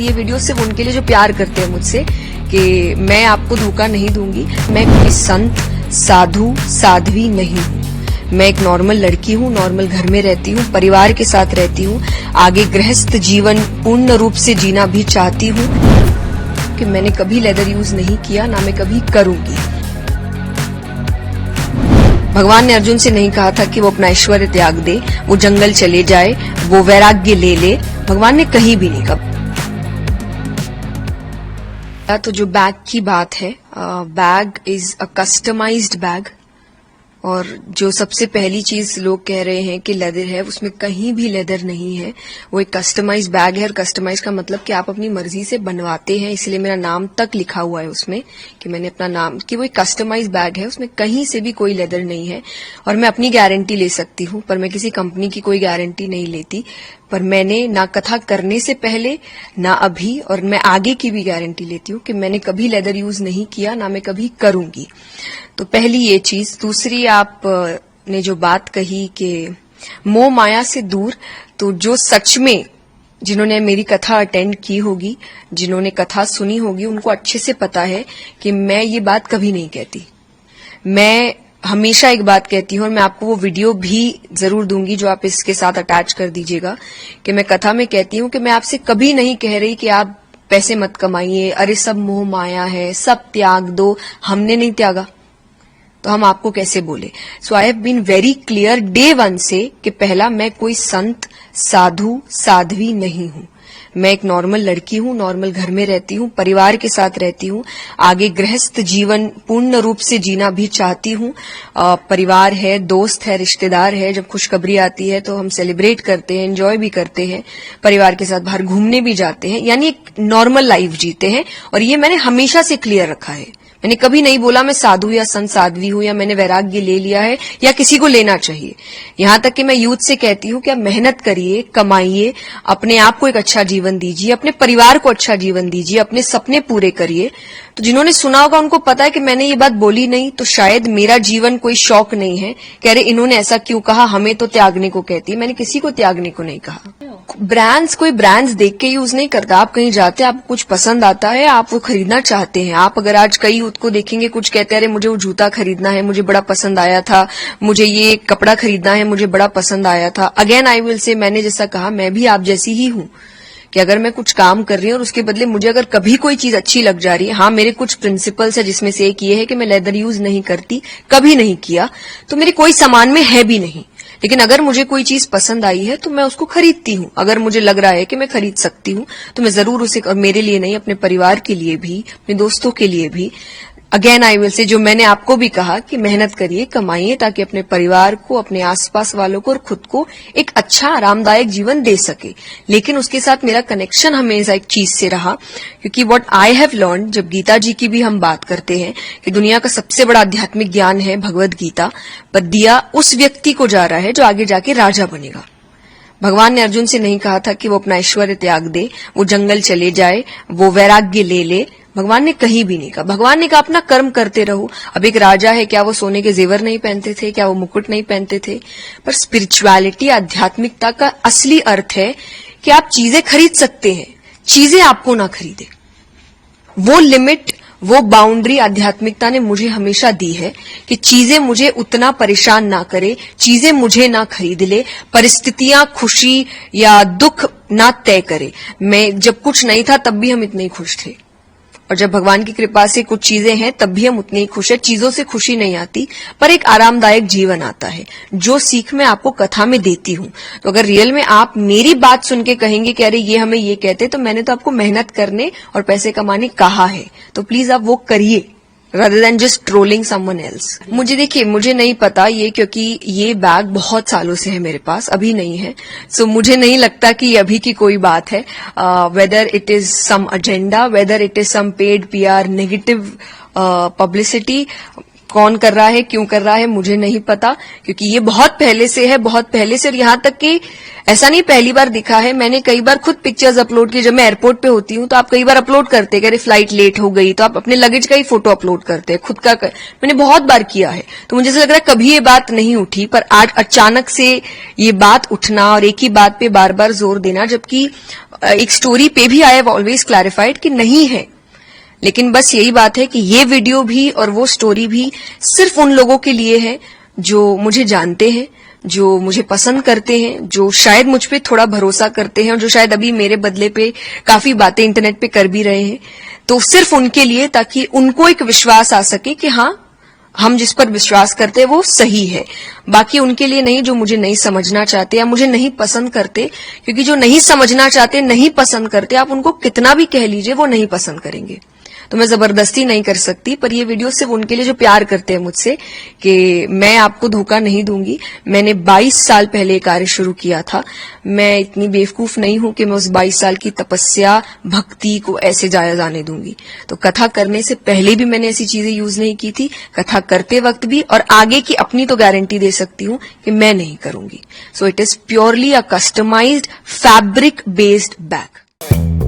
ये वीडियो सिर्फ उनके लिए जो प्यार करते हैं मुझसे, कि मैं आपको धोखा नहीं दूंगी। मैं कोई संत, साधु, साध्वी नहीं हूँ। मैं एक नॉर्मल लड़की हूँ, नॉर्मल घर में रहती हूँ, परिवार के साथ रहती हूँ, आगे गृहस्थ जीवन पूर्ण रूप से जीना भी चाहती हूँ। कि मैंने कभी लेदर यूज नहीं किया, ना मैं कभी करूंगी। भगवान ने अर्जुन से नहीं कहा था कि वो अपना ऐश्वर्य त्याग दे, वो जंगल चले जाए, वो वैराग्य ले ले। भगवान ने कहीं भी नहीं कहा। तो जो बैग की बात है, bag is a customized bag, और जो सबसे पहली चीज लोग कह रहे हैं कि लेदर है, उसमें कहीं भी लेदर नहीं है। वो एक कस्टमाइज बैग है, और कस्टमाइज का मतलब कि आप अपनी मर्जी से बनवाते हैं, इसलिए मेरा नाम तक लिखा हुआ है उसमें कि मैंने अपना नाम, कि वो एक कस्टमाइज बैग है, उसमें कहीं से भी कोई लेदर नहीं है। और मैं अपनी गारंटी ले सकती हूँ, पर मैं किसी कंपनी की कोई गारंटी नहीं लेती। पर मैंने ना कथा करने से पहले, ना अभी, और मैं आगे की भी गारंटी लेती हूँ कि मैंने कभी लेदर यूज नहीं किया, ना मैं कभी करूंगी। तो पहली ये चीज। दूसरी, आप ने जो बात कही कि मोह माया से दूर, तो जो सच में जिन्होंने मेरी कथा अटेंड की होगी, जिन्होंने कथा सुनी होगी, उनको अच्छे से पता है कि मैं ये बात कभी नहीं कहती। मैं हमेशा एक बात कहती हूँ, और मैं आपको वो वीडियो भी जरूर दूंगी जो आप इसके साथ अटैच कर दीजिएगा, कि मैं कथा में कहती हूँ कि मैं आपसे कभी नहीं कह रही कि आप पैसे मत कमाइए, अरे सब मोह माया है, सब त्याग दो। हमने नहीं त्यागा तो हम आपको कैसे बोले। So I have been very clear day one से कि पहला, मैं कोई संत, साधु, साध्वी नहीं हूं। मैं एक नॉर्मल लड़की हूँ, नॉर्मल घर में रहती हूँ, परिवार के साथ रहती हूँ, आगे गृहस्थ जीवन पूर्ण रूप से जीना भी चाहती हूँ। परिवार है, दोस्त है, रिश्तेदार है, जब खुशखबरी आती है तो हम सेलिब्रेट करते हैं, एंजॉय भी करते हैं, परिवार के साथ बाहर घूमने भी जाते हैं, यानी एक नॉर्मल लाइफ जीते हैं। और ये मैंने हमेशा से क्लियर रखा है। मैंने कभी नहीं बोला मैं साधु या संत साध्वी हूं, या मैंने वैराग्य ले लिया है, या किसी को लेना चाहिए। यहां तक कि मैं यूथ से कहती हूं कि आप मेहनत करिए, कमाइए, अपने आप को एक अच्छा जीवन दीजिए, अपने परिवार को अच्छा जीवन दीजिए, अपने सपने पूरे करिए। तो जिन्होंने सुना होगा उनको पता है कि मैंने ये बात बोली नहीं, तो शायद मेरा जीवन कोई शौक नहीं है। कह रहे इन्होंने ऐसा क्यों कहा, हमें तो त्यागने को कहती है। मैंने किसी को त्यागने को नहीं कहा। ब्रांड्स, कोई ब्रांड्स देख के यूज नहीं करता। आप कहीं जाते हैं, आपको कुछ पसंद आता है, आप वो खरीदना चाहते हैं। आप अगर आज कई यूथ को देखेंगे, कुछ कहते हैं अरे मुझे वो जूता खरीदना है, मुझे बड़ा पसंद आया था, मुझे ये कपड़ा खरीदना है, मुझे बड़ा पसंद आया था। अगेन आई विल से, मैंने जैसा कहा, मैं भी आप जैसी ही हूं कि अगर मैं कुछ काम कर रही हूं और उसके बदले मुझे अगर कभी कोई चीज अच्छी लग जा रही है, हाँ मेरे कुछ प्रिंसिपल्स है जिसमें से एक ये है कि मैं लेदर यूज नहीं करती, कभी नहीं किया, तो मेरे कोई सामान में है भी नहीं। लेकिन अगर मुझे कोई चीज पसंद आई है तो मैं उसको खरीदती हूँ। अगर मुझे लग रहा है कि मैं खरीद सकती हूँ तो मैं जरूर उसे, और मेरे लिए नहीं, अपने परिवार के लिए भी, अपने दोस्तों के लिए भी। अगेन आई विल से, जो मैंने आपको भी कहा कि मेहनत करिए, कमाइए, ताकि अपने परिवार को, अपने आसपास वालों को और खुद को एक अच्छा आरामदायक जीवन दे सके। लेकिन उसके साथ मेरा कनेक्शन हमेशा एक चीज से रहा, क्योंकि व्हाट आई हैव लर्न, जब गीता जी की भी हम बात करते हैं कि दुनिया का सबसे बड़ा आध्यात्मिक ज्ञान है भगवद गीता, पर दिया उस व्यक्ति को जा रहा है जो आगे जाके राजा बनेगा। भगवान ने अर्जुन से नहीं कहा था कि वो अपना ऐश्वर्य त्याग दे, वो जंगल चले जाए, वो वैराग्य ले ले। भगवान ने कहीं भी नहीं कहा। भगवान ने कहा अपना कर्म करते रहो। अब एक राजा है, क्या वो सोने के जेवर नहीं पहनते थे, क्या वो मुकुट नहीं पहनते थे? पर स्पिरिचुअलिटी, आध्यात्मिकता का असली अर्थ है कि आप चीजें खरीद सकते हैं, चीजें आपको ना खरीदे। वो लिमिट, वो बाउंड्री आध्यात्मिकता ने मुझे हमेशा दी है कि चीजें मुझे उतना परेशान ना करे, चीजें मुझे ना खरीद ले, परिस्थितियां खुशी या दुख ना तय करे। मैं जब कुछ नहीं था तब भी हम इतने ही खुश थे, और जब भगवान की कृपा से कुछ चीजें हैं तब भी हम उतने ही खुश है। चीजों से खुशी नहीं आती, पर एक आरामदायक जीवन आता है, जो सीख मैं आपको कथा में देती हूं। तो अगर रियल में आप मेरी बात सुन के कहेंगे कि अरे ये हमें ये कहते, तो मैंने तो आपको मेहनत करने और पैसे कमाने कहा है, तो प्लीज आप वो करिए, rather than just trolling someone else। मुझे देखिए, मुझे नहीं पता ये, क्योंकि ये बैग बहुत सालों से है मेरे पास, अभी नहीं है। सो मुझे नहीं लगता कि ये अभी की कोई बात है। Whether it is some agenda, whether it is some paid PR, negative publicity, कौन कर रहा है, क्यों कर रहा है, मुझे नहीं पता, क्योंकि ये बहुत पहले से है, बहुत पहले से। और यहां तक कि ऐसा नहीं पहली बार दिखा है, मैंने कई बार खुद पिक्चर्स अपलोड की। जब मैं एयरपोर्ट पे होती हूं तो आप कई बार अपलोड करते हैं, अरे फ्लाइट लेट हो गई तो आप अपने लगेज का ही फोटो अपलोड करते हैं, खुद का मैंने बहुत बार किया है। तो मुझे ऐसा लग रहा है कभी ये बात नहीं उठी, पर आज अचानक से ये बात उठना और एक ही बात पे बार बार जोर देना, जबकि एक स्टोरी पे भी आई हैव ऑलवेज क्लैरिफाइड कि नहीं है, लेकिन बस यही बात है कि ये वीडियो भी और वो स्टोरी भी सिर्फ उन लोगों के लिए है जो मुझे जानते हैं, जो मुझे पसंद करते हैं, जो शायद मुझ पे थोड़ा भरोसा करते हैं और जो शायद अभी मेरे बदले पे काफी बातें इंटरनेट पे कर भी रहे हैं। तो सिर्फ उनके लिए, ताकि उनको एक विश्वास आ सके कि हाँ, हम जिस पर विश्वास करते हैं वो सही है। बाकी उनके लिए नहीं जो मुझे नहीं समझना चाहते या मुझे नहीं पसंद करते, क्योंकि जो नहीं समझना चाहते, नहीं पसंद करते, आप उनको कितना भी कह लीजिए वो नहीं पसंद करेंगे। तो मैं जबरदस्ती नहीं कर सकती, पर ये वीडियो सिर्फ उनके लिए जो प्यार करते हैं मुझसे, कि मैं आपको धोखा नहीं दूंगी। मैंने 22 साल पहले कार्य शुरू किया था। मैं इतनी बेवकूफ नहीं हूं कि मैं उस 22 साल की तपस्या, भक्ति को ऐसे जाया जाने दूंगी। तो कथा करने से पहले भी मैंने ऐसी चीजें यूज नहीं की थी, कथा करते वक्त भी, और आगे की अपनी तो गारंटी दे सकती हूं कि मैं नहीं करूंगी। So it is purely a customized fabric based bag.